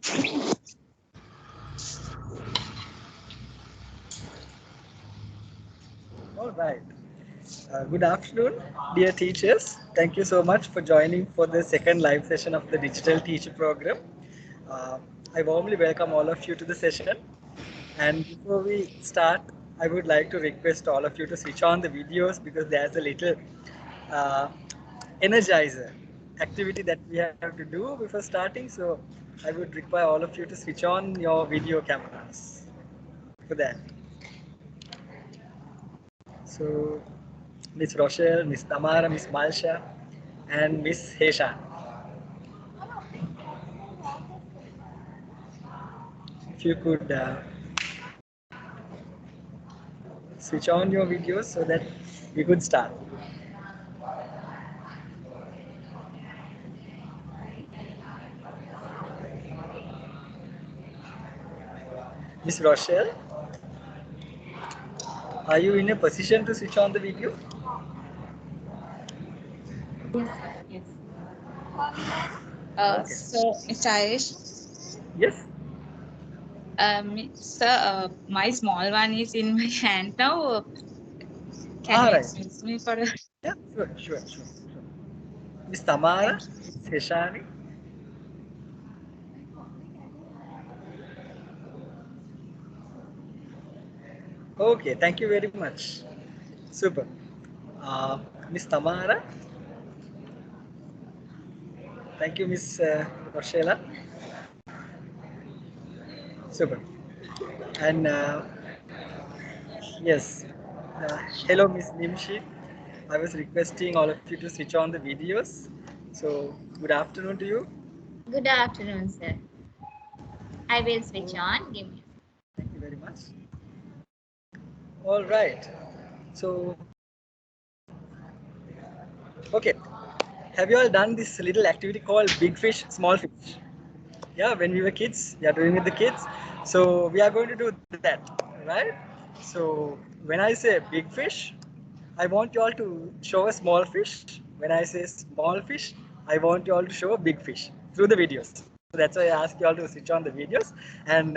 All right. Good afternoon, dear teachers. Thank you so much for joining for the second live session of the Digital Teacher Program. Uh, I warmly welcome all of you to the session. And before we start, I would like to request all of you to switch on the videos because there's a little uh, energizer activity that we have to do before starting. So I would require all of you to switch on your video cameras for that. So Miss Rochelle, Miss Tamara, Miss Malsha, and Miss Heshan. If you could switch on your videos so that we could start. Miss Rochelle, are you in a position to switch on the video? Yes, yes. Okay. So, Mr. Irish, Yes. sir, my small one is in my hand now. Can All you right. excuse me for a Yeah. Sure. Miss Tamara, thank you. Miss Heshani. Okay. Thank you very much. Super. Uh, Miss Tamara. Thank you, Miss Rochella. Super. And yes, hello, Miss Nimshi. I was requesting all of you to switch on the videos. So, good afternoon to you. Good afternoon, sir. I will switch on. Give me. Thank you very much. All right. So, okay. Have you all done this little activity called Big Fish, Small Fish? Yeah, when we were kids, we are doing with the kids. So, we are going to do that, right? So, when I say big fish, I want you all to show a small fish. When I say small fish, I want you all to show a big fish through the videos. So that's why I ask you all to switch on the videos, and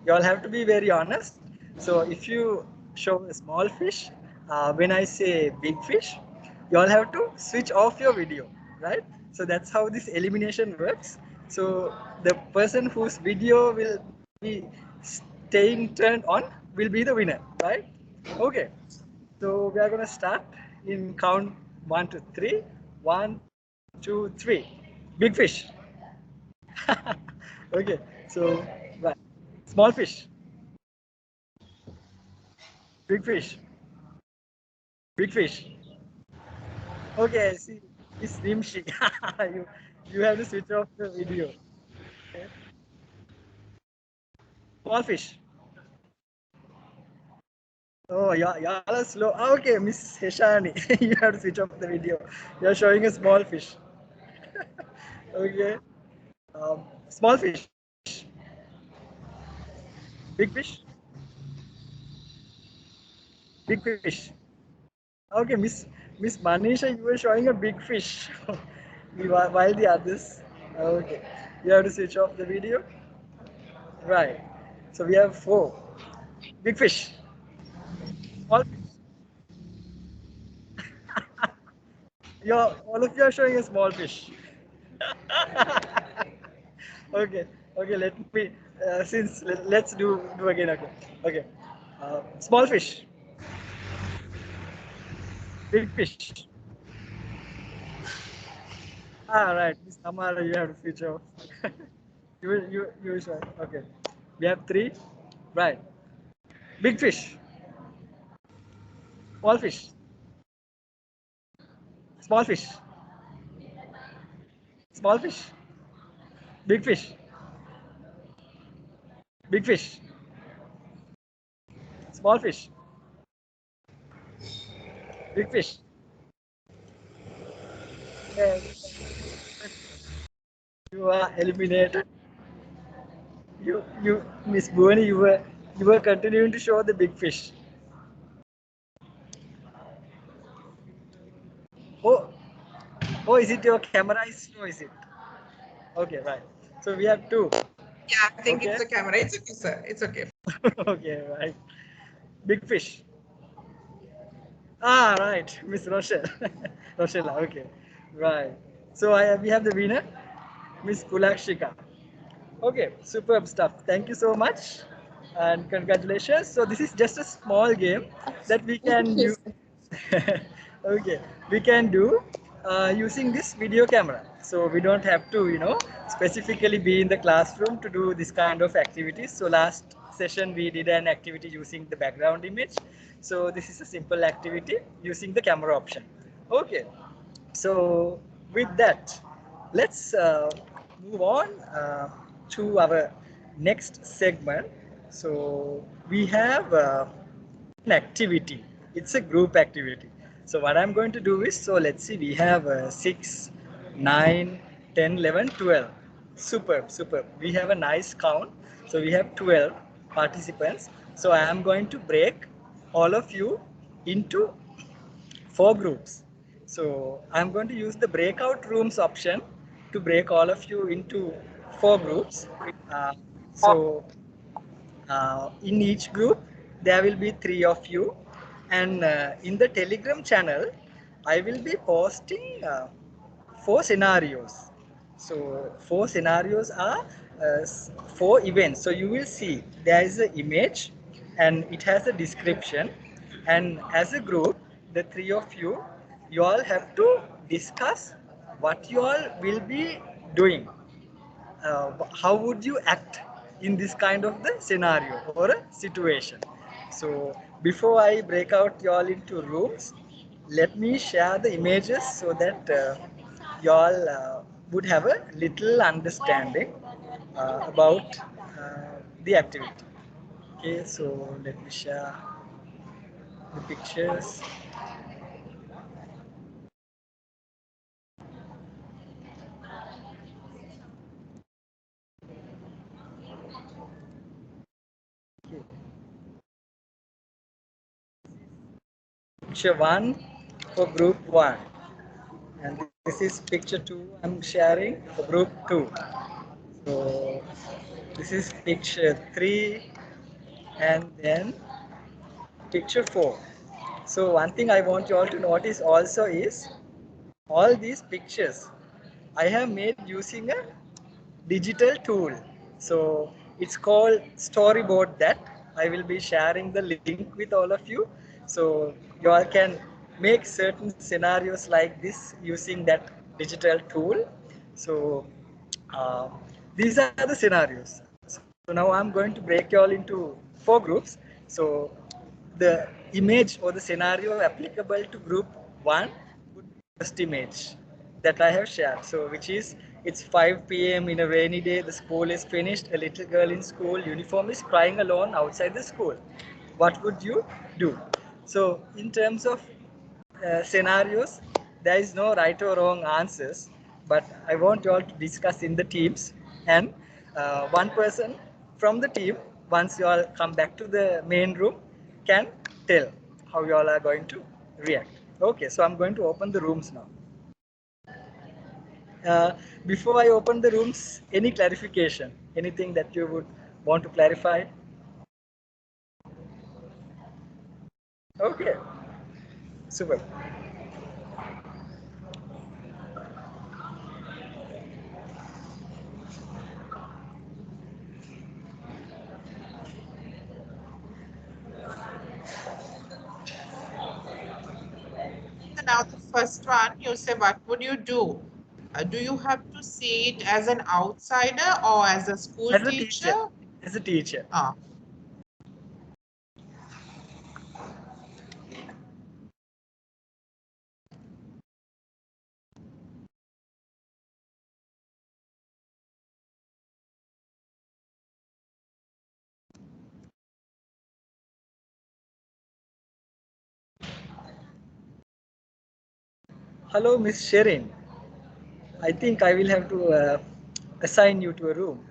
you all have to be very honest. So if you show a small fish, when I say big fish, you all have to switch off your video, right? So that's how this elimination works. So the person whose video will be staying turned on will be the winner, right? Okay. So we are gonna start in count 1 to 3. 1, 2, 3. Big fish. Okay. So right. Small fish. Big fish. Big fish. Okay. See, it's Rimshi. you you have to switch off the video. Okay. Small fish. Oh, y'all are slow. Ah, okay, Miss Heshani, you have to switch off the video. You are showing a small fish. Okay. Small fish. Big fish. Big fish. Okay, Miss Manisha, you were showing a big fish. While the others. Okay. You have to switch off the video. Right. So we have 4. Big fish. Small fish. All of you are showing a small fish. Okay. Okay. Let me. Let's do again. Okay. Okay. Small fish. Big fish. Ah, right. Miss Tamara, you have to switch off. You sure? Okay. We have 3. Right. Big fish. Small fish. Small fish. Small fish. Big fish. Big fish. Small fish. Big fish. And you are eliminated. Miss Bhuwani, you were continuing to show the big fish. Oh, oh, is it your camera is slow? Is it? Okay, right. So we have 2. Yeah, I think Okay. it's a camera. It's okay, sir. It's okay. Okay, right. Big fish. Ah, right, Miss Rochelle. Rochelle, okay. Right. So we have the winner, Miss Kulakshika. Okay, superb stuff. Thank you so much and congratulations. So this is just a small game that we can use. Okay, we can do using this video camera. So we don't have to, specifically be in the classroom to do this kind of activities. So last session we did an activity using the background image. So this is a simple activity using the camera option. Okay, so with that, let's move on to our next segment. So we have an activity. It's a group activity. So what I'm going to do is, so let's see, we have 6, 9, 10, 11, 12. Superb, superb. We have a nice count. So we have 12 participants. So I am going to break all of you into 4 groups. So I'm going to use the breakout rooms option to break all of you into 4 groups. Uh, so in each group, there will be 3 of you. And in the Telegram channel, I will be posting 4 scenarios. So 4 scenarios are 4 events. So you will see there is an image and it has a description. And as a group, the 3 of you, you all have to discuss what you all will be doing. How would you act in this kind of the scenario or a situation. So before I break out you all into rooms, let me share the images so that you all would have a little understanding about the activity. Okay, so let me share the pictures. Picture 1 for group 1, and this is picture 2 I'm sharing for group 2. So this is picture 3 and then picture 4. So one thing I want you all to notice also is all these pictures I have made using a digital tool. So it's called Storyboard that I will be sharing the link with all of you. So you all can make certain scenarios like this using that digital tool. So uh, these are the scenarios. So now I'm going to break you all into 4 groups. So the image or the scenario applicable to group 1 would be the first image that I have shared. So which is, it's 5 p.m. in a rainy day, the school is finished, a little girl in school uniform is crying alone outside the school. What would you do? So in terms of scenarios, there is no right or wrong answers, but I want you all to discuss in the teams, and one person from the team, once you all come back to the main room, can tell how you all are going to react. Okay, so I'm going to open the rooms now. Uh, Before I open the rooms, any clarification, anything that you would want to clarify? Okay, super. So now the first one, you say, what would you do? Do you have to see it as an outsider or as a school As a teacher? teacher, as a teacher. Ah, Hello, Miss Sherin. I think I will have to assign you to a room.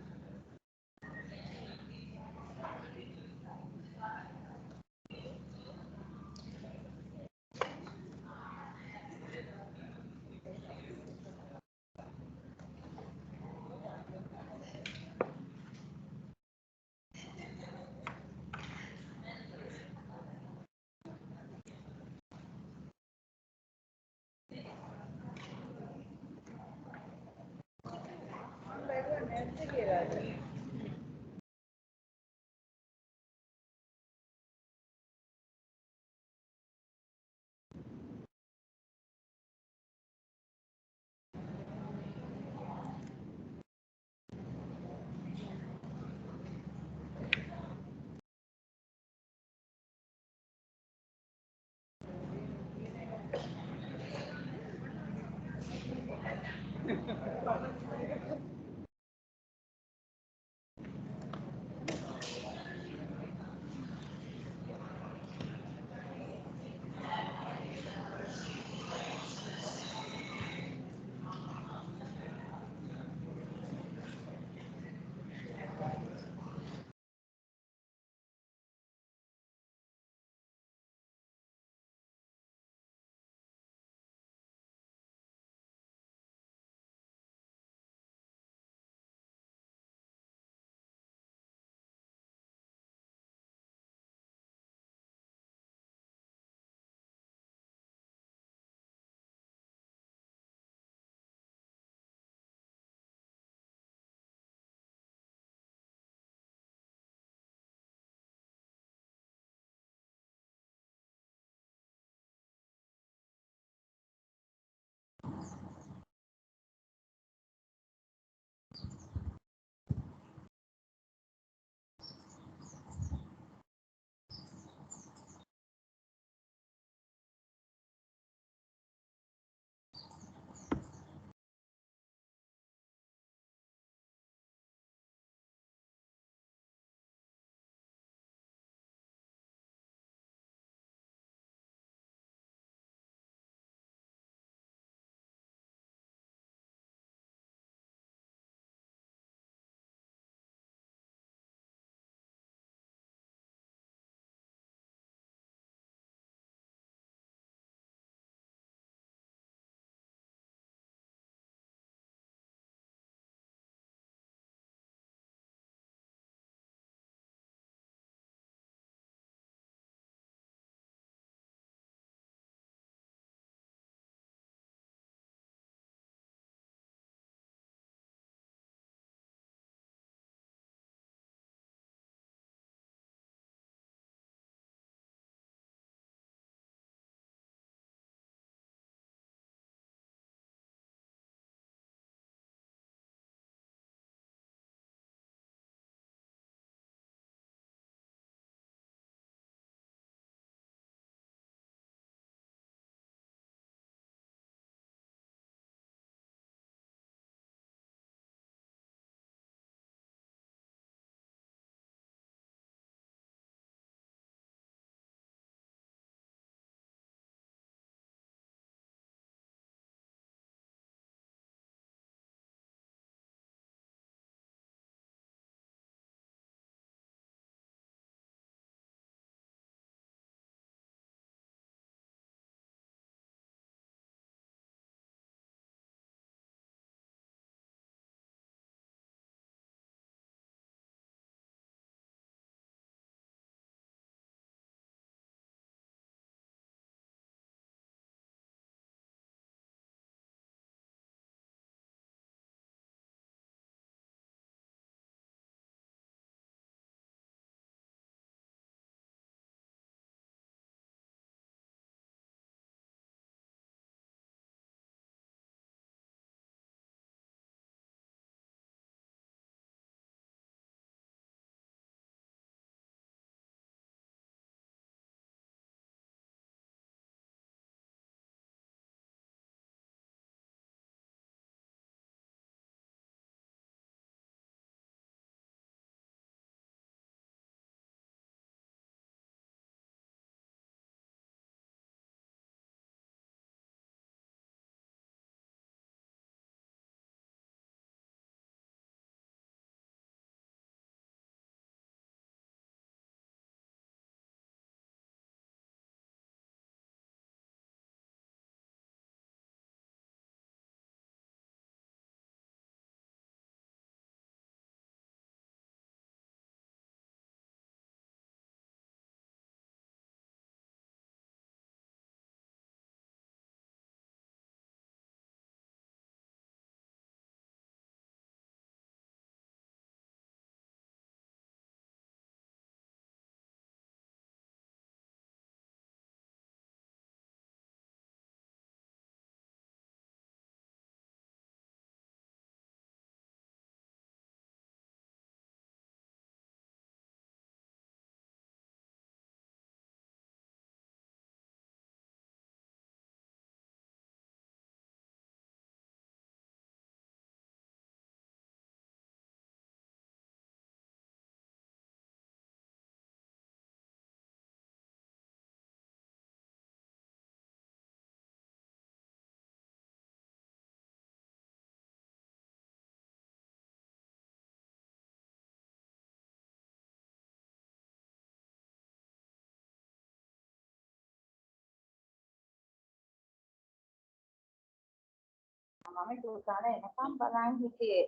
මම දුකාන එනකම් බලන් හිටියේ.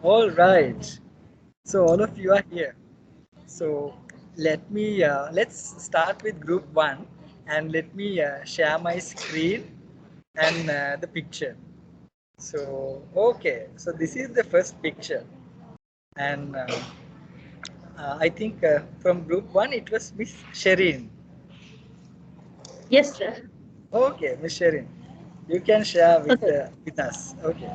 All right. So all of you are here. So let's start with group one, and let me share my screen and the picture. So okay, so this is the first picture, and I think from group one it was Miss Sherin. Yes, sir. Okay, Miss Sherin, you can share with us. Okay.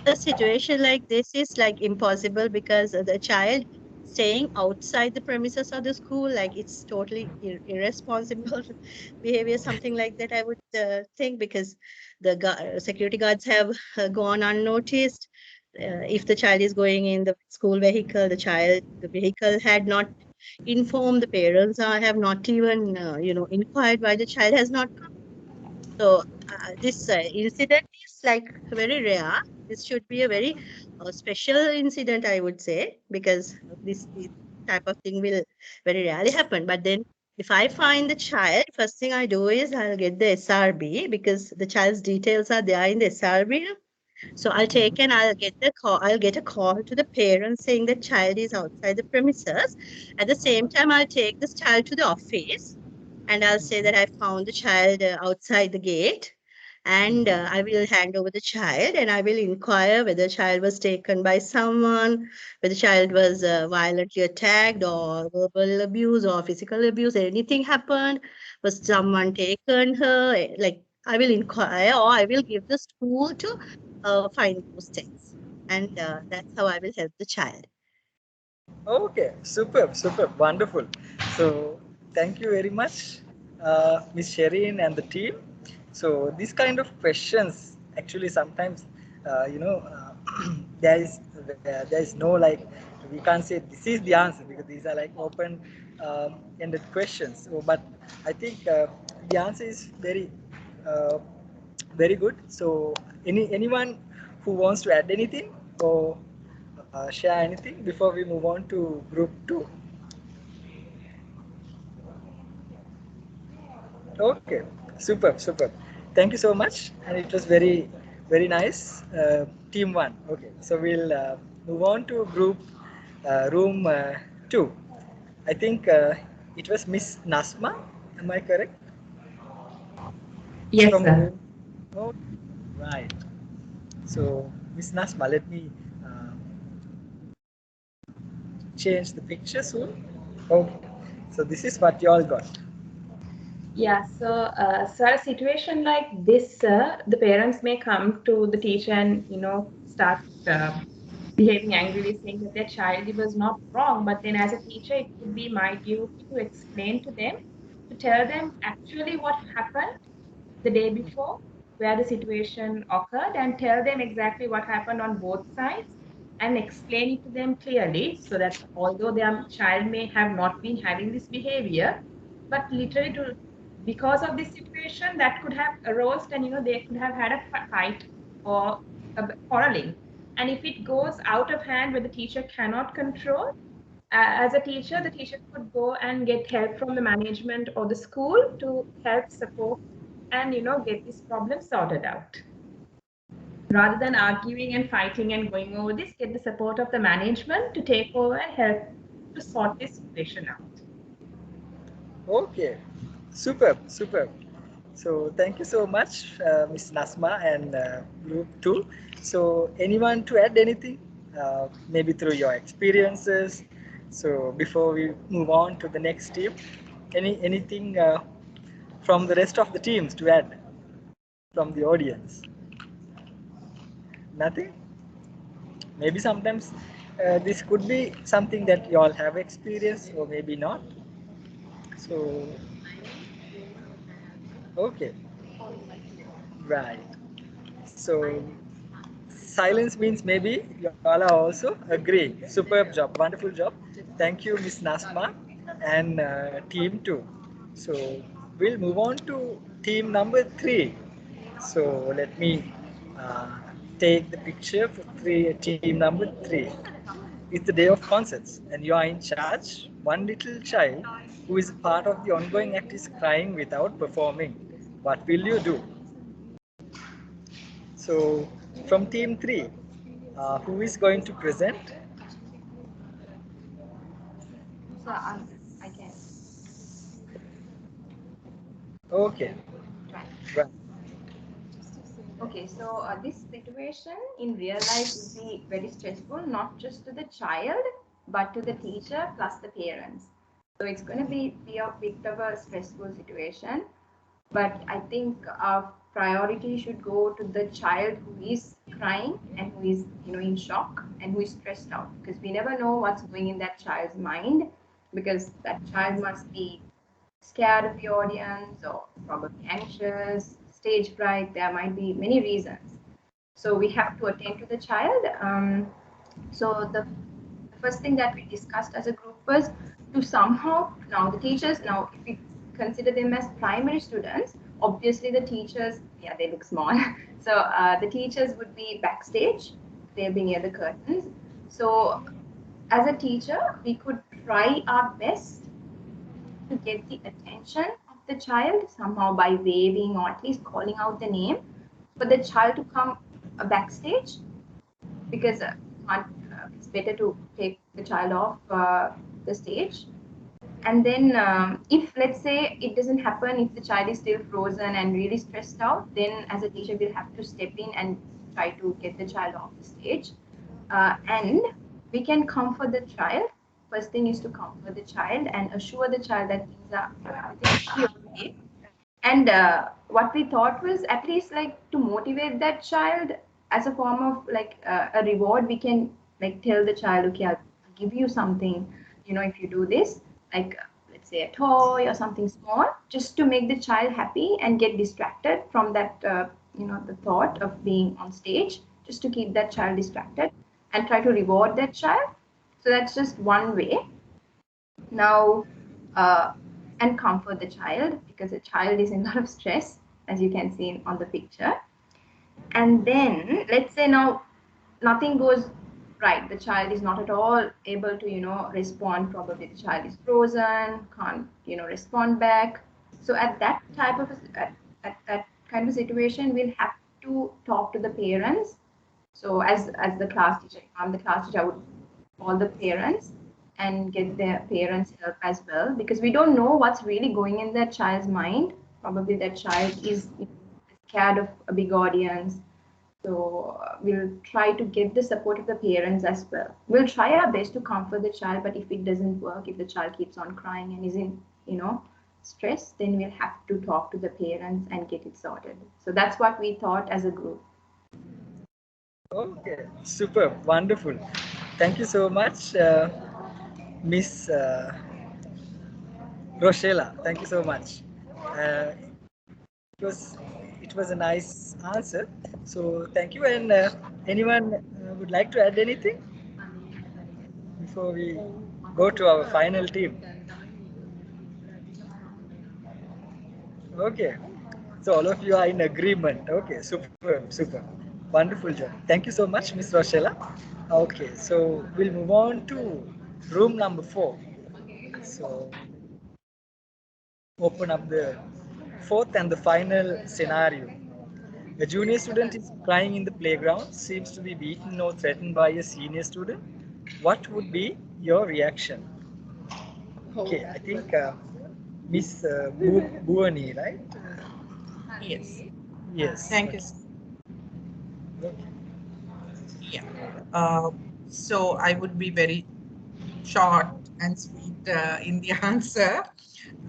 The situation like this is like impossible because the child staying outside the premises of the school, like it's totally irresponsible behavior, something like that, I would think, because the security guards have gone unnoticed. If the child is going in the school vehicle, the vehicle had not informed the parents, or have not even, inquired why the child has not. So this incident is like very rare. This should be a very special incident, I would say, because this type of thing will very rarely happen. But then, if I find the child, first thing I do is I'll get the SRB, because the child's details are there in the SRB. So I'll get the call. I'll get a call to the parents saying the child is outside the premises. At the same time, I'll take this child to the office, and I'll say that I found the child outside the gate, and I will hand over the child, and I will inquire whether the child was taken by someone, whether the child was violently attacked, or verbal abuse, or physical abuse. Anything happened? Was someone taken her? Like, I will inquire, or I will give the school to find those things, and that's how I will help the child. Okay, superb, superb, wonderful. So, thank you very much, Miss Sherin and the team. So, these kind of questions actually sometimes, there is no like, we can't say this is the answer, because these are like open ended questions. So, but I think the answer is uh, very good. So, anyone who wants to add anything or share anything before we move on to group 2? Okay, superb, superb. Thank you so much, and it was very nice. Team 1. Okay, so we'll move on to group room 2. I think it was Miss Nasma. Am I correct? Yes, From sir. room. Oh, right. So Miss Nasma, let me change the picture soon. Okay. So this is what you all got. Yeah, so a situation like this, the parents may come to the teacher and, start behaving angrily, saying that their child was not wrong. But then as a teacher, it would be my duty to explain to them, to tell them actually what happened the day before, where the situation occurred, and tell them exactly what happened on both sides, and explain it to them clearly, so that although their child may have not been having this behavior, but literally because of this situation that could have arose, and they could have had a fight or a quarreling. And if it goes out of hand where the teacher cannot control, as a teacher, the teacher could go and get help from the management or the school to help support and get this problem sorted out. Rather than arguing and fighting and going over this, get the support of the management to take over and help to sort this situation out. Okay, superb, superb. So thank you so much, Miss Nasma and Group 2. So anyone to add anything, maybe through your experiences. So before we move on to the next team, anything from the rest of the teams to add from the audience? Nothing? Maybe sometimes this could be something that you all have experienced or maybe not. So, okay, right. So silence means maybe you all are also agreeing. Superb job, wonderful job. Thank you, Miss Nasma and team 2. So we'll move on to team number 3. So let me uh, take the picture for team number 3. It's the day of concerts, and you are in charge. One little child who is part of the ongoing act is crying without performing. What will you do? So, from team 3, who is going to present? So I can Okay, try. right. Okay, so this situation in real life will be very stressful, not just to the child, but to the teacher plus the parents. So it's going to be a bit of a stressful situation. But I think priority should go to the child who is crying and who is, in shock and who is stressed out, because we never know what's going in that child's mind, because that child must be scared of the audience or probably anxious, stage fright. There might be many reasons. So we have to attend to the child. So the first thing that we discussed as a group was to somehow, now the teachers, now if we consider them as primary students, obviously the teachers, yeah, they look small. So the teachers would be backstage, they'll be near the curtains. So as a teacher, we could try our best to get the attention of the child somehow by waving or at least calling out the name for the child to come backstage, because it's better to take the child off the stage. And then if let's say it doesn't happen, if the child is still frozen and really stressed out, then as a teacher we'll have to step in and try to get the child off the stage. And we can comfort the child. First thing is to comfort the child and assure the child that things are everything will be okay. And what we thought was at least like to motivate that child as a form of like a reward, we can like tell the child, okay, I'll give you something, if you do this, like let's say a toy or something small, just to make the child happy and get distracted from that, the thought of being on stage, just to keep that child distracted and try to reward that child. So that's just one way. Now, and comfort the child, because the child is in a lot of stress, as you can see on the picture. And then let's say now nothing goes right, the child is not at all able to respond, probably the child is frozen, can't respond back. So at that type of at that kind of situation, we'll have to talk to the parents. So as the class teacher, I'm the class teacher, I would call the parents and get their parents' help as well, because we don't know what's really going in that child's mind. Probably that child is scared of a big audience. So we'll try to get the support of the parents as well. We'll try our best to comfort the child, but if it doesn't work, if the child keeps on crying and is in, stress, then we'll have to talk to the parents and get it sorted. So that's what we thought as a group. Okay, super, wonderful. Thank you so much, Miss Rochella. Thank you so much. It was it was a nice answer. So thank you. And anyone would like to add anything before we go to our final team? Okay. So all of you are in agreement. Okay, super, super. Wonderful job. Thank you so much, Miss Rochella. Okay, so we'll move on to room number 4. So open up the fourth and the final scenario. A junior student is crying in the playground, seems to be beaten or threatened by a senior student. What would be your reaction? Okay, I think Miss Buani, right? Yes. Yes. Thank you. Okay. Yeah. So I would be very short and sweet in the answer.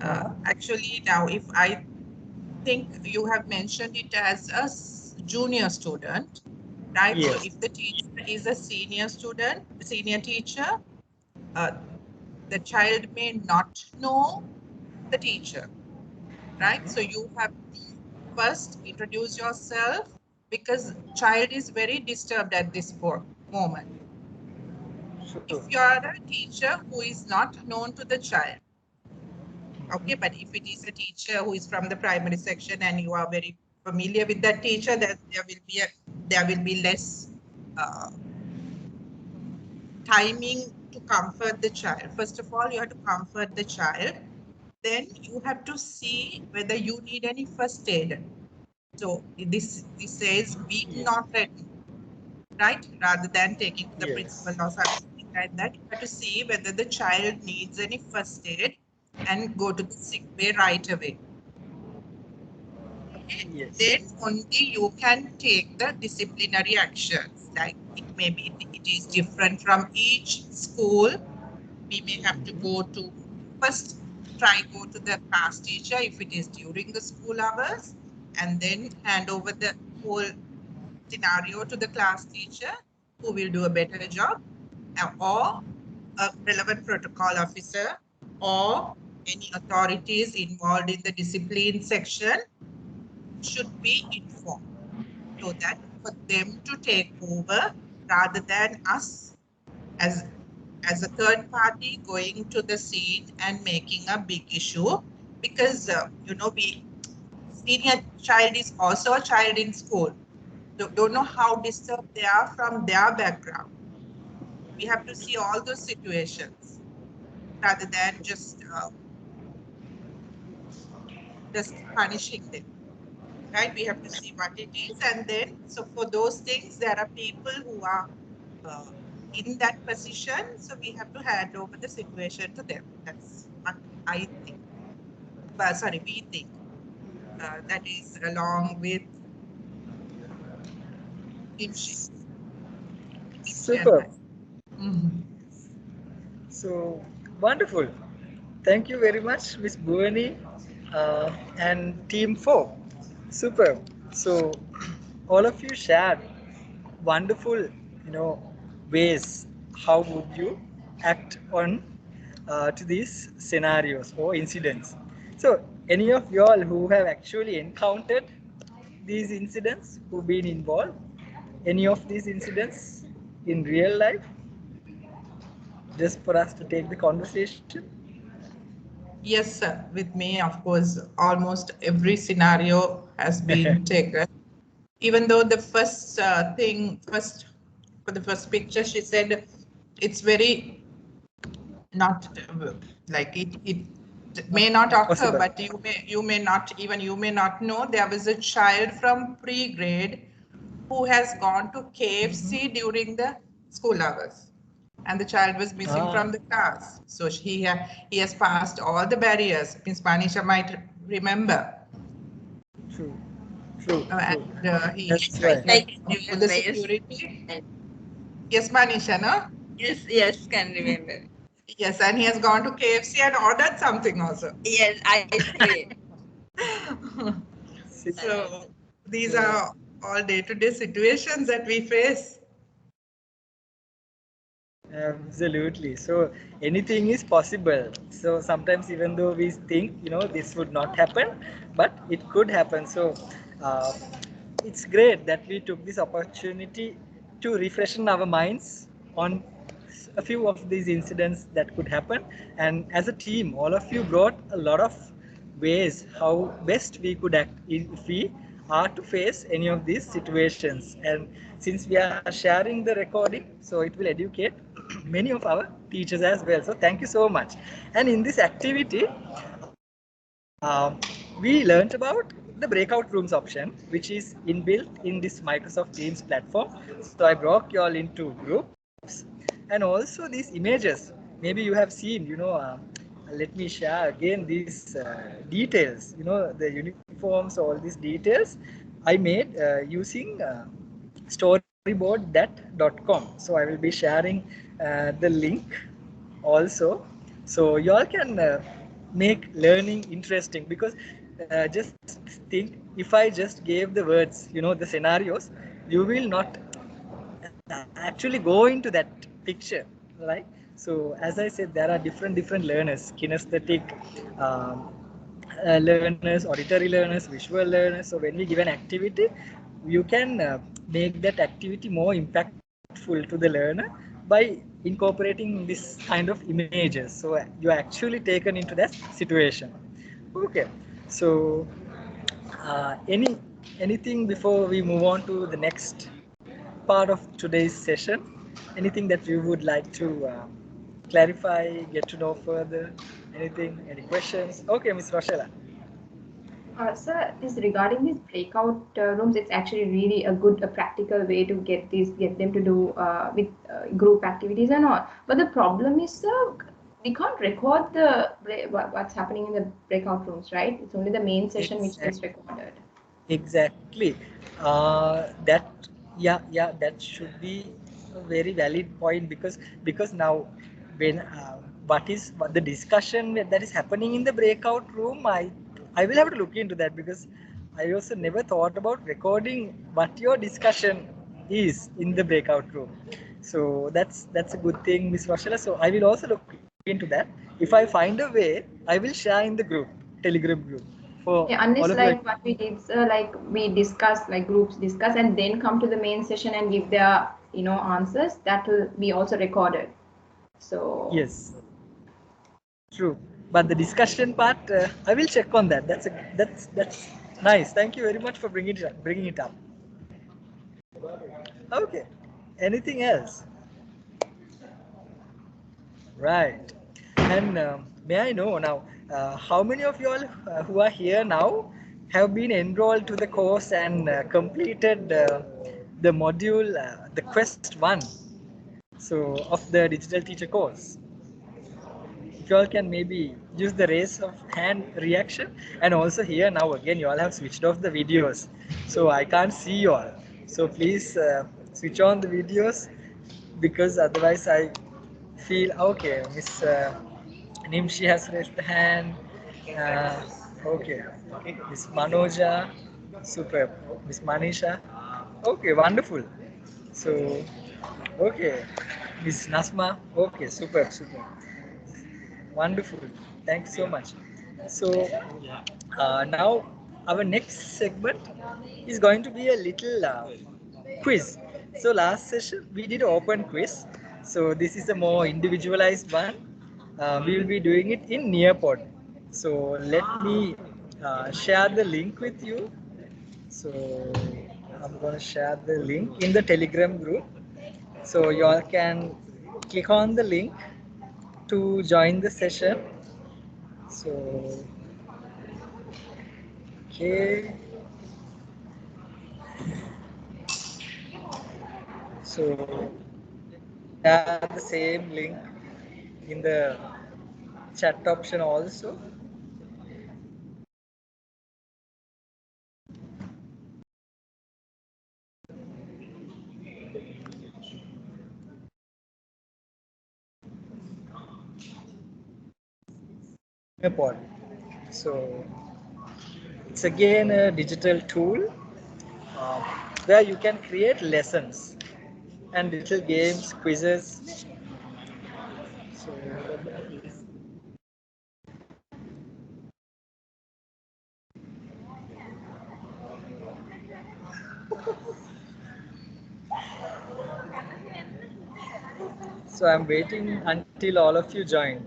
Actually, now if I think you have mentioned it as a junior student, right? Yes. So if the teacher is a senior student, senior teacher, the child may not know the teacher, right? So you have to first introduce yourself, because child is very disturbed at this moment. Sure. If you are a teacher who is not known to the child, okay, but if it is a teacher who is from the primary section and you are very familiar with that teacher, then there will be less timing to comfort the child. First of all, you have to comfort the child. Then you have to see whether you need any first aid. So this says be not threatened, right? Rather than taking to the principal or something like that, you have to see whether the child needs any first aid and go to the sick bay right away. Yes. Then only you can take the disciplinary actions. Like maybe it is different from each school. We may have to go to go to the class teacher if it is during the school hours, and then hand over the whole scenario to the class teacher, who will do a better job, or a relevant protocol officer, or any authorities involved in the discipline section should be informed, so that for them to take over rather than us as a third party going to the scene and making a big issue, because senior child is also a child in school. Don't know how disturbed they are from their background. We have to see all those situations rather than just punishing them, right? We have to see what it is, and then so for those things there are people who are in that position, so we have to hand over the situation to them. That's what I think. Sorry, we think. That is along with Imshi. Super. Mhm. So wonderful. Thank you very much, Miss Bhuwani and Team 4. Super. So all of you shared wonderful, ways how would you act on to these scenarios or incidents. So any of y'all who have actually encountered these incidents, who've been involved, any of these incidents in real life, just for us to take the conversation? Yes, sir. With me, of course, almost every scenario has been taken. Even though the first for the first picture, she said it's very not like it may not occur, Possible. but you may not know there was a child from pre-grade who has gone to KFC during the school hours, and the child was missing from the class. So he has passed all the barriers. Miss Panisha might remember. True. True. And he That's has right. gone to the security. Yes, Manisha, no? Yes, can remember. Yes, and he has gone to KFC and ordered something also. Yes, ice cream. So these are all day-to-day situations that we face. Absolutely. So anything is possible. So sometimes even though we think, this would not happen, but it could happen. So uh, it's great that we took this opportunity to refreshen our minds on a few of these incidents that could happen. And as a team, all of you brought a lot of ways how best we could act if we are to face any of these situations. And since we are sharing the recording, so it will educate many of our teachers as well. So thank you so much. And in this activity, we learned about the breakout rooms option, which is inbuilt in this Microsoft Teams platform. So I broke you all into groups, and also these images. Maybe you have seen, let me share again these details, the uniforms, all these details I made using storyboard.com. So I will be sharing the link also, so y'all can make learning interesting, because just think, if I just gave the words, the scenarios, you will not actually go into that picture, right? So as I said, there are different learners: kinesthetic um, learners, auditory learners, visual learners. So when we give an activity, you can make that activity more impactful to the learner by incorporating this kind of images. So you're actually taken into that situation. Okay. So anything before we move on to the next part of today's session? Anything that you would like to clarify, get to know further? Anything? Any questions? Okay, Miss Rochella. Sir, this regarding these breakout rooms, it's actually really a practical way to get them to do with group activities and all. But the problem is, sir, we can't record what's happening in the breakout rooms, right? It's only the main session which gets recorded. Exactly. That that should be a very valid point, because now when what the discussion that is happening in the breakout room, I will have to look into that, because I also never thought about recording what your discussion is in the breakout room. So that's a good thing, Miss Roshella. So I will also look into that. If I find a way, I will share in the group, Telegram group, for Yeah, all unless of you. like what we did, like we discuss, like groups discuss, and then come to the main session and give their, answers. That will be also recorded. So Yes, true. But the discussion part, I will check on that. That's nice. Thank you very much for bringing it up. Okay. Anything else? Right. And may I know now, how many of you all who are here now have been enrolled to the course and completed the module, the Quest 1, so of the digital teacher course? If you all can maybe use the raise of hand reaction, and also here now again you all have switched off the videos, so I can't see you all. So please switch on the videos, because otherwise I feel okay. Miss Nimshi has raised the hand. Uh, okay, Miss Manoja, superb. Miss Manisha, okay, wonderful. So, okay, Miss Nasma, okay, superb, superb. Wonderful. Thanks so much. So now our next segment is going to be a little quiz. So last session we did open quiz. So this is a more individualized one. We will be doing it in Nearpod. So let me share the link with you. So I'm going to share the link in the Telegram group. So you all can click on the link to join the session. So, okay. So, share the same link in the chat option also. Pod. So, it's again a digital tool uh, where you can create lessons and little games, quizzes. So, so I'm waiting until all of you join.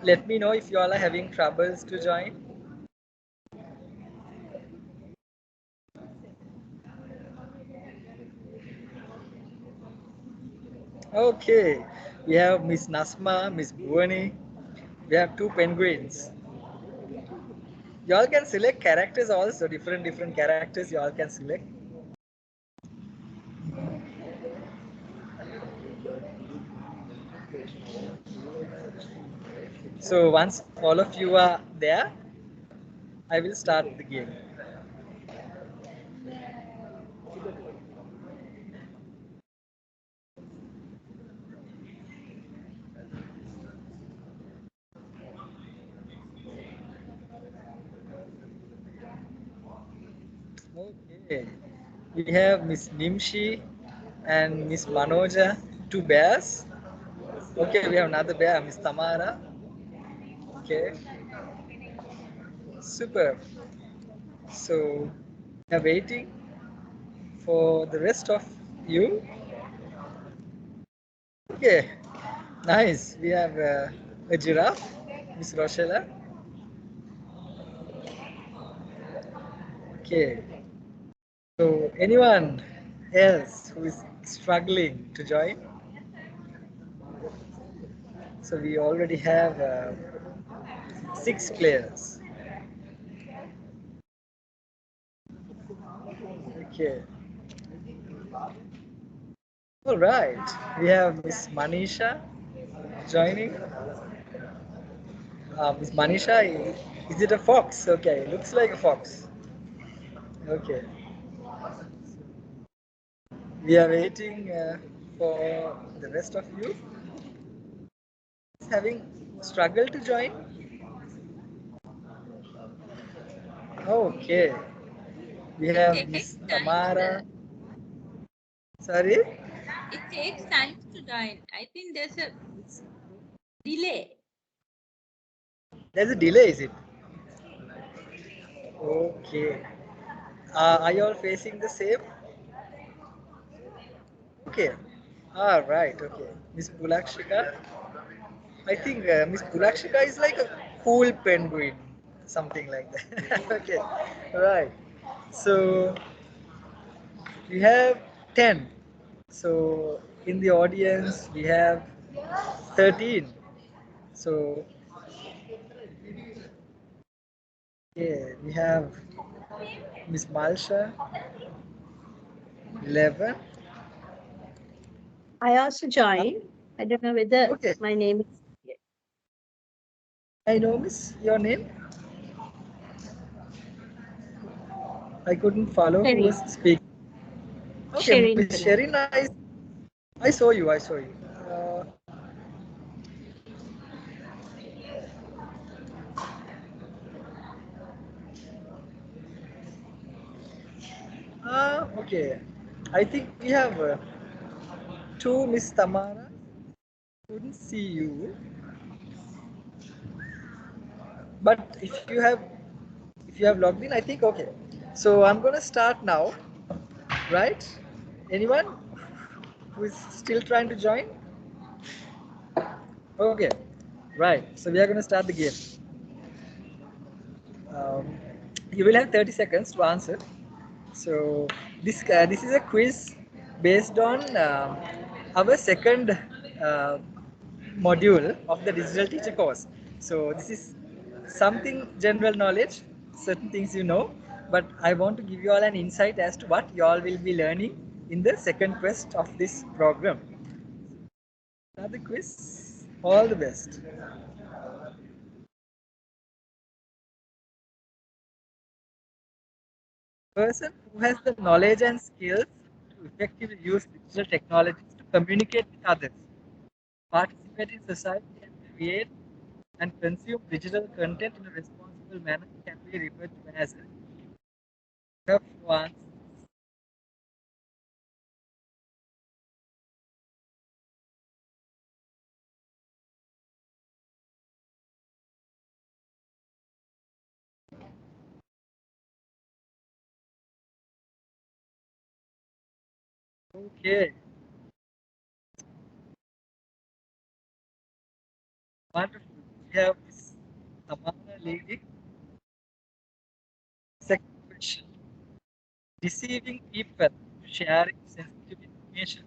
Let me know if you all are having troubles to join. Okay, we have Miss Nasma, Miss Bhuwani. We have two penguins. Y'all can select characters also, different characters y'all can select. So once all of you are there, I will start the game. Okay, we have Miss Nimshi and Miss Manoja, two bears. Okay, we have another bear, Miss Tamara. Okay, super. So we are waiting for the rest of you. Okay, nice. We have a giraffe, Miss Rochella. Okay. So anyone else who is struggling to join? So we already have 6 players. Okay. All right. We have Miss Manisha joining. Miss Manisha, is it a fox? Okay, looks like a fox. Okay. We are waiting for the rest of you having struggled to join? Okay. We have It Miss takes time, Tamara. sir. Sorry? It takes time to join. I think there's a delay. There's a delay, is it? Okay. Are you all facing the same? Okay. All right. Okay. Miss Pulakshika. I think Miss Pulakshika is like a cool penguin, something like that. Okay. Right. So we have 10. So in the audience we have 13. So yeah, we have Miss Malsha 11. I also joined. I don't know whether Okay. my name is. I know Miss your name. I couldn't follow who was Sherry. speaking. Okay, Sherry. Miss Sherry, I saw you. I saw you. Okay. I think we have two Miss Tamara. Couldn't see you, but if you have logged in, I think okay. So I'm gonna start now, right? Anyone who is still trying to join? Okay, right. So we are gonna start the game. Um, you will have 30 seconds to answer. So this is a quiz based on our second module of the digital teacher course. So this is something general knowledge, certain things you know, but I want to give you all an insight as to what you all will be learning in the second quest of this program. Start the quiz. All the best. Person who has the knowledge and skills to effectively use digital technologies to communicate with others, participate in society, and create and consume digital content in a responsible manner can be referred to as a tough one. Okay, wonderful. We have Miss Tamara leading. Second question: deceiving people, sharing sensitive information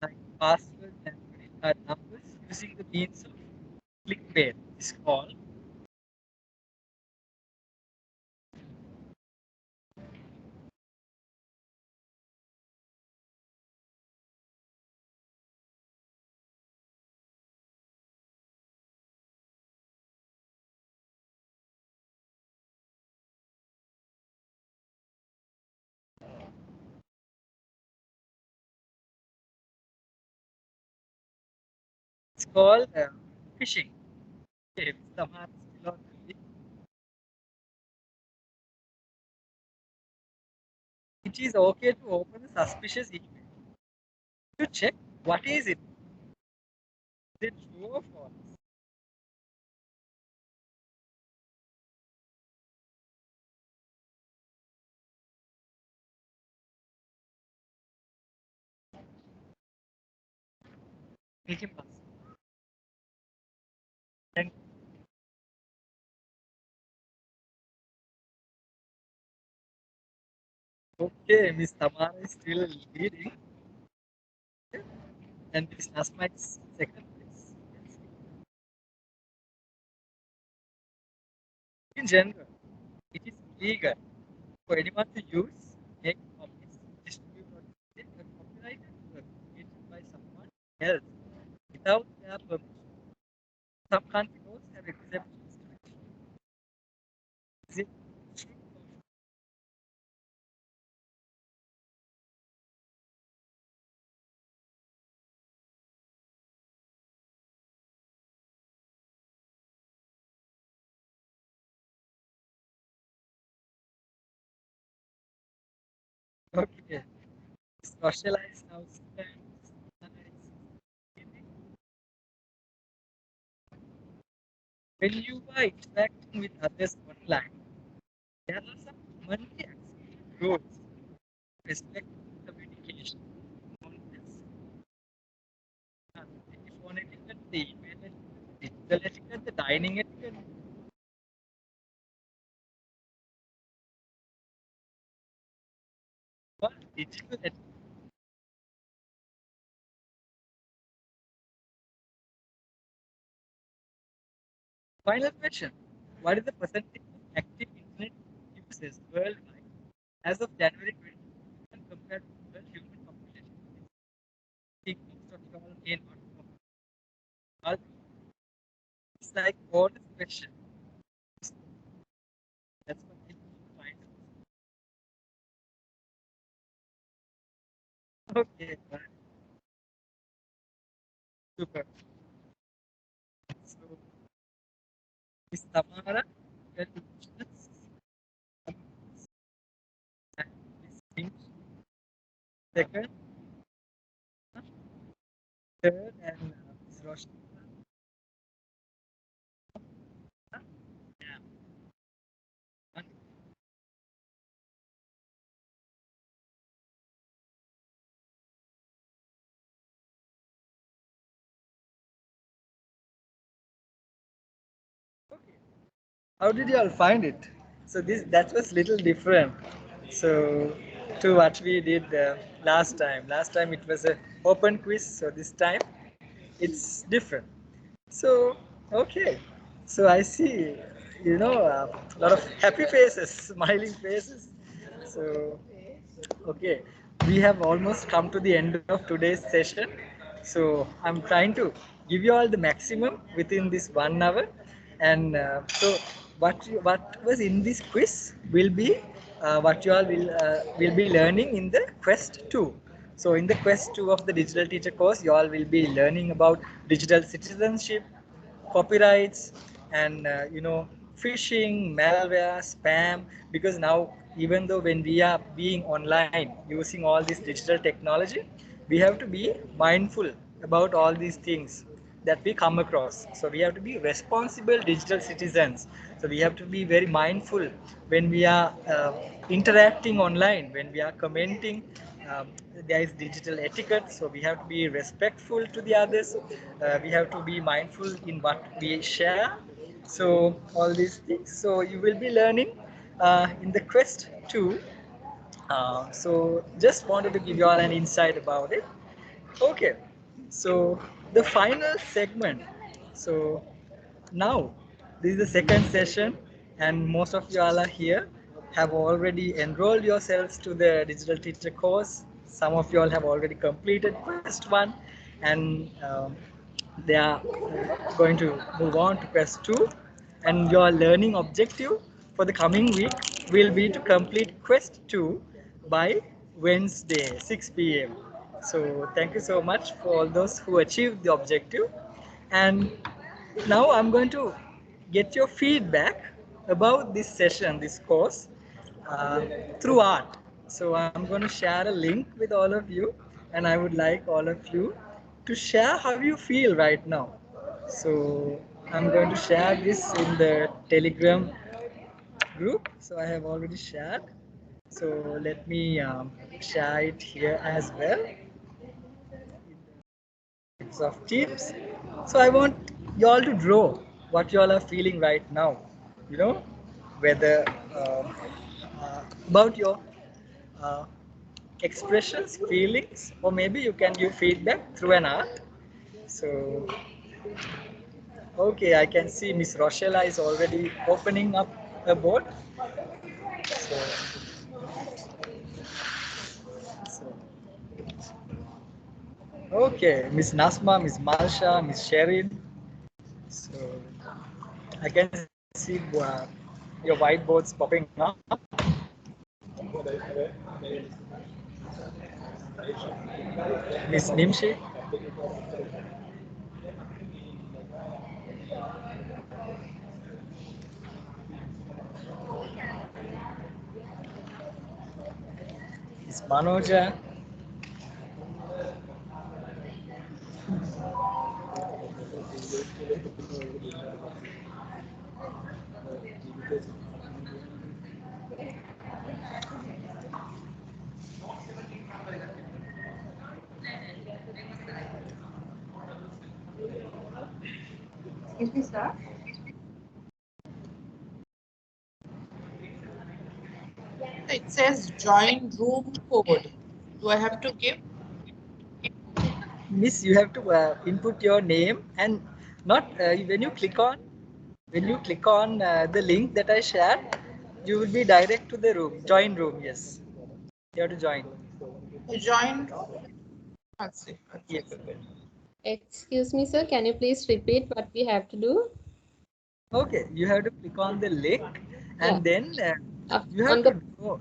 like passwords and credit card numbers using the means of clickbait is called. It's called phishing. Okay, Miss Tamara is still on the lead. It is okay to open a suspicious email to check what is it. Is it true or false? Make him pass. Thank you. Okay, Miss Tamara is still leading, and Miss Nasma is second place. In general, it is illegal for anyone to use, make copies, distribute, or edit a copyrighted work created by someone else without their permission. Some countries also have exceptions to it. Is it true? Okay. Socialize now. When you are interacting with others online, there are some commonly accepted rules. Respect communication, honest, telephone etiquette, the email etiquette, digital etiquette, the dining etiquette. What digital etiquette? Final question. What is the percentage of active internet users worldwide as of January 20 compared to the world human population? I think most of you all may not know. It's like bonus question. That's what we find out. Okay, right. Super. So, Miss Tamara, congratulations. And Miss Pink, second, third, and Miss Roshni. Yeah. One. Okay. How did you all find it? So this that was little different. So to what we did last time. Last time it was a open quiz. So this time it's different. So okay. So I see, a lot of happy faces, smiling faces. So okay, we have almost come to the end of today's session. So I'm trying to give you all the maximum within this 1 hour. And so what was in this quiz will be what you all will be learning in the Quest 2. So in the Quest 2 of the Digital Teacher course, you all will be learning about digital citizenship, copyrights, and phishing, malware, spam. Because now, even though when we are being online using all this digital technology, we have to be mindful about all these things that we come across. So we have to be responsible digital citizens. So we have to be very mindful when we are interacting online, when we are commenting. um, there is digital etiquette, so we have to be respectful to the others. We have to be mindful in what we share. So all these things. So you will be learning in the Quest 2. So just wanted to give you all an insight about it. Okay, so the final segment. So now this is the second session, and most of you all are here, have already enrolled yourselves to the digital teacher course. Some of you all have already completed Quest 1, and they are going to move on to Quest 2. And your learning objective for the coming week will be to complete Quest 2 by Wednesday, 6 p.m. So thank you so much for all those who achieved the objective. And now I'm going to get your feedback about this session, this course, uh, through art. So I'm going to share a link with all of you, and I would like all of you to share how you feel right now. So I'm going to share this in the Telegram group. So I have already shared. So let me share it here as well. Of Teams. So I want you all to draw what you all are feeling right now. You know, whether about your uh, expressions, feelings, or maybe you can give feedback through an art. So, okay, I can see Miss Rochella is already opening up a board. So, so okay, Miss Nasma, Miss Malsha, Miss Sherin. So I can see your whiteboards popping up. Miss Nimshi. Miss Miss Manoja. Excuse me, sir. It says join room code. Do I have to give? Miss, you have to input your name and not when you click on the link that I shared, you will be direct to the room, join room. Yes, you have to join. Join room? Let's see. Yes. Excuse me, sir. Can you please repeat what we have to do? Okay, you have to click on the link and then you have On to the draw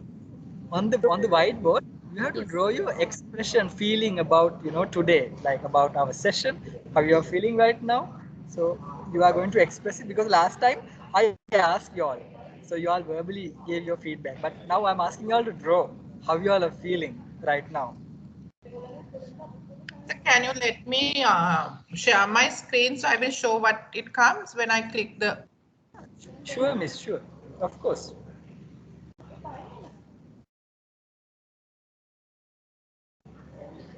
on the whiteboard. You have to Yes. draw your expression, feeling about today, like about our session, how you are feeling right now. So you are going to express it because last time I asked you all, so you all verbally gave your feedback. But now I'm asking you all to draw how you all are feeling right now. So can you let me share my screen so I will show what it comes when I click the. Sure, Miss. Sure, of course.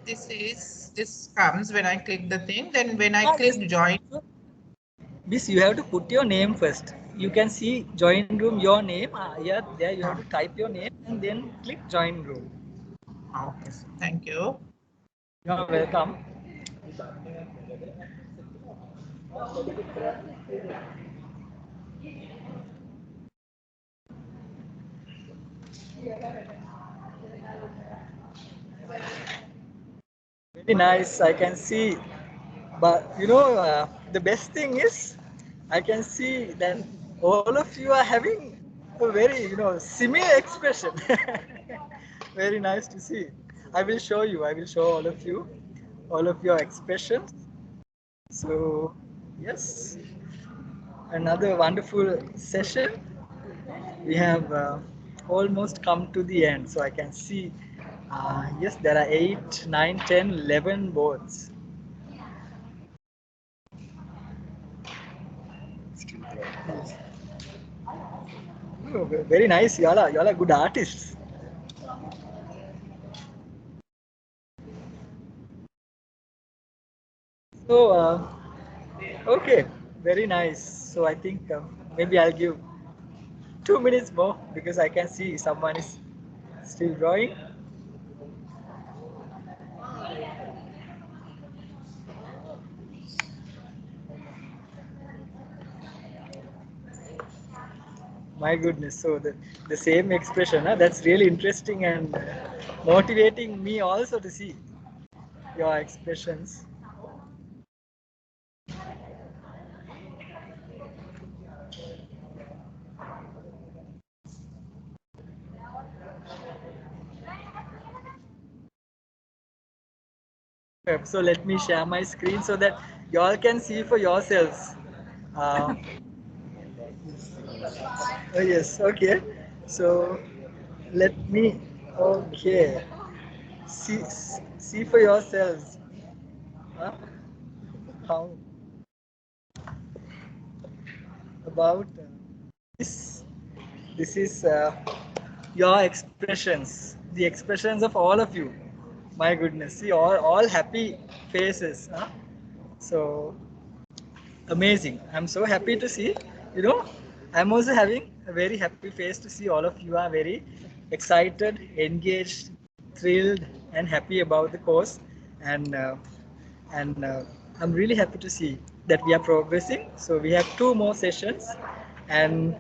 This comes when I click the thing. Then when I Yes. click join. Miss, you have to put your name first. You can see join room, your name. Yeah, there you have to type your name and then click join room. Okay, thank you. You're welcome. Very nice. I can see, but the best thing is, I can see that all of you are having a very similar expression. Very nice to see. I will show you. I will show all of you, all of your expressions. So yes, another wonderful session. We have almost come to the end, so I can see yes, there are 8, 9, 10, 11 boards. Oh, very nice. Y'all are good artists. So okay, very nice. So I think maybe I'll give 2 minutes more because I can see someone is still drawing. My goodness. So the same expression, huh? That's really interesting and motivating me also to see your expressions. So let me share my screen so that y'all can see for yourselves. Uh, oh yes, okay. So let me, okay, see see for yourselves. Huh? How about this? This is your expressions, the expressions of all of you. My goodness, see all happy faces. Huh? So amazing. I'm so happy to see. You know, I'm also having a very happy face to see all of you are very excited, engaged, thrilled, and happy about the course. And I'm really happy to see that we are progressing. So we have 2 more sessions, and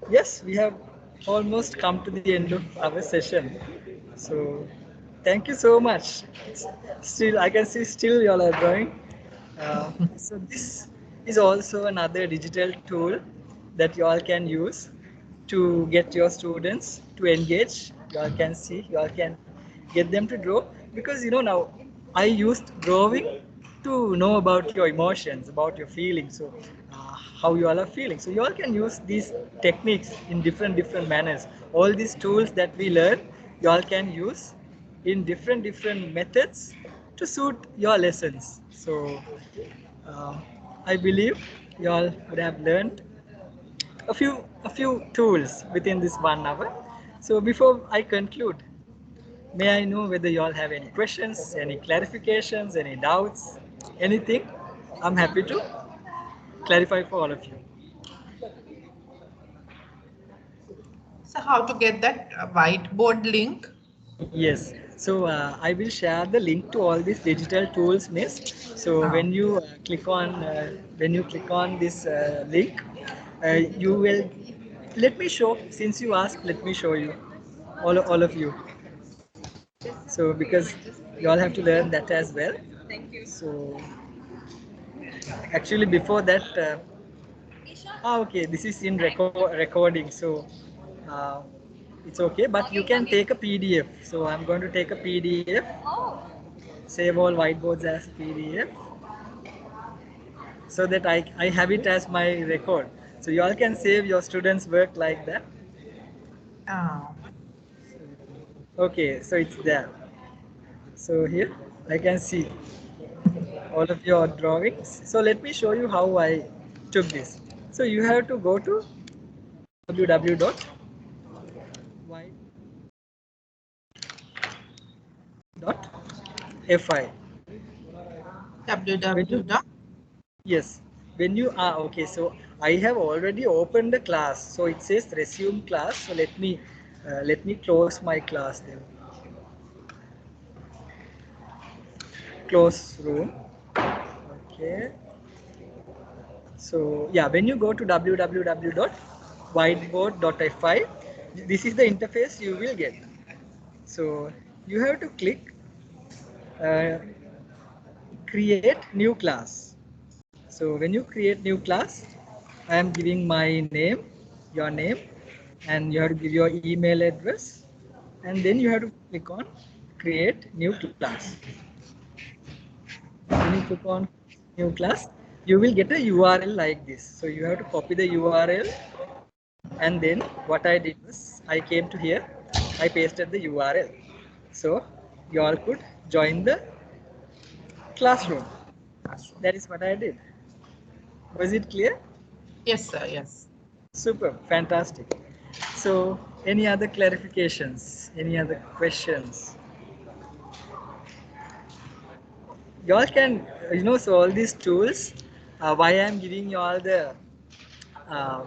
yes, we have almost come to the end of our session. So thank you so much. Still, I can see still you all are drawing. So this is also another digital tool that you all can use to get your students to engage. You all can see, you all can get them to draw because now I used drawing to know about your emotions, about your feelings, so how you all are feeling. So you all can use these techniques in different manners. All these tools that we learn, you all can use in different methods to suit your lessons. So uh, I believe you all would have learned a few tools within this 1 hour. So before I conclude, may I know whether you all have any questions, any clarifications, any doubts, anything? I'm happy to clarify for all of you. So how to get that whiteboard link? Yes. So I will share the link to all these digital tools, Miss. So Ah. when you click on this link, you will let me show. Since you asked, let me show you all of you. So because you all have to learn that as well. So actually before that, okay, this is in recording. So uh, it's okay, but you can take a PDF. So I'm going to take a PDF. Save all whiteboards as PDF so that I have it as my record. So you all can save your students' work like that. Ah. Okay, so it's there. So here I can see all of your drawings. So let me show you how I took this. So you have to go to www.fi. When you, www. yes, when you are okay. So I have already opened the class. So it says resume class. So let me close my class then. Close room. Okay. So yeah, when you go to www.whiteboard.fi, this is the interface you will get. So you have to click uh, create new class. So when you create new class, I am giving my name, your name, and you have to give your email address, and then you have to click on create new class. When you click on new class, you will get a URL like this. So you have to copy the URL, and then what I did was I came to here, I pasted the URL. So you all could join the classroom. That is what I did. Was it clear? Yes, sir. Yes. Super, fantastic. So, any other clarifications? Any other questions? Y'all can, so all these tools, why I'm giving you all uh,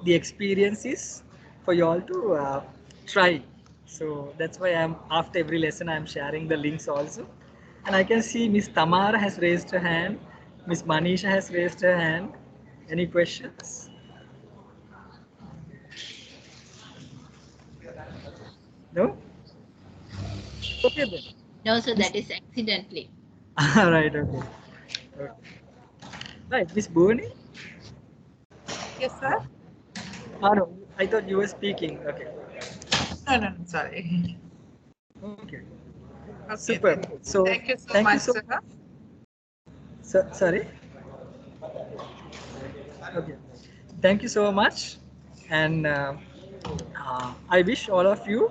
the experiences for y'all to try. So that's why I'm after every lesson I'm sharing the links also. And I can see Miss Tamara has raised her hand. Miss Manisha has raised her hand. Any questions? No? Okay then. No, so that is accidentally. Right, okay. Okay. Right, Miss Bhuvangi? Yes, sir. Oh, no, I thought you were speaking. Okay. No, no, no, sorry. Okay. Okay, Super. then. So, Thank you so thank you much, so sir. much. Sorry. Okay. Thank you so much. And I wish all of you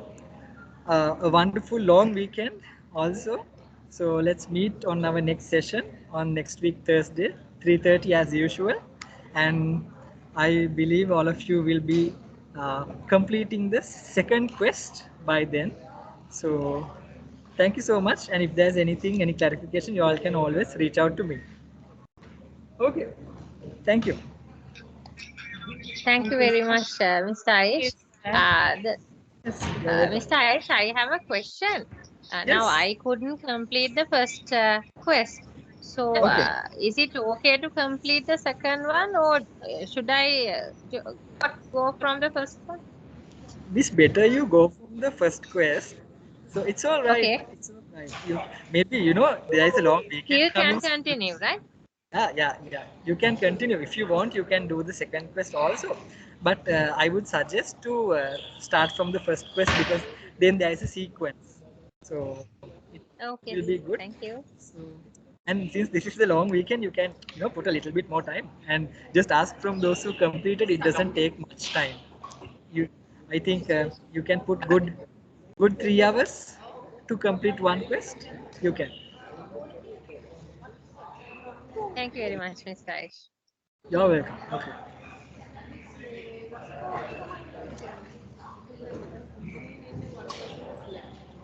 a wonderful long weekend also. So let's meet on our next session on next week Thursday, 3:30 as usual. And I believe all of you will be completing the second quest by then. So thank you so much. And if there's anything, any clarification, you all can always reach out to me. Okay. Thank you. Thank you very much, Mr. Aish. Yes, sir. Yes, you're welcome. Mr. Aish, I have a question. Now, Yes. I couldn't complete the first quest. So, Okay. is it okay to complete the second one, or should I go from the first one? This better you go from the first quest. So it's all right. Okay. It's all right. Maybe there is a long weekend Still coming. can continue, right? Yeah. You can continue if you want. You can do the second quest also. But I would suggest to start from the first quest because then there is a sequence. So it Okay. will be good. Thank you. So, and since this is the long weekend, you can put a little bit more time and just ask from those who completed. It doesn't take much time. You, I think you can put good good 3 hours to complete one quest, you can. Thank you very much, Mr. Aish. You're welcome. Okay.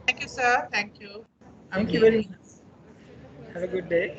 Thank you, sir. Thank you. Thank you Okay. very much. Have a good day.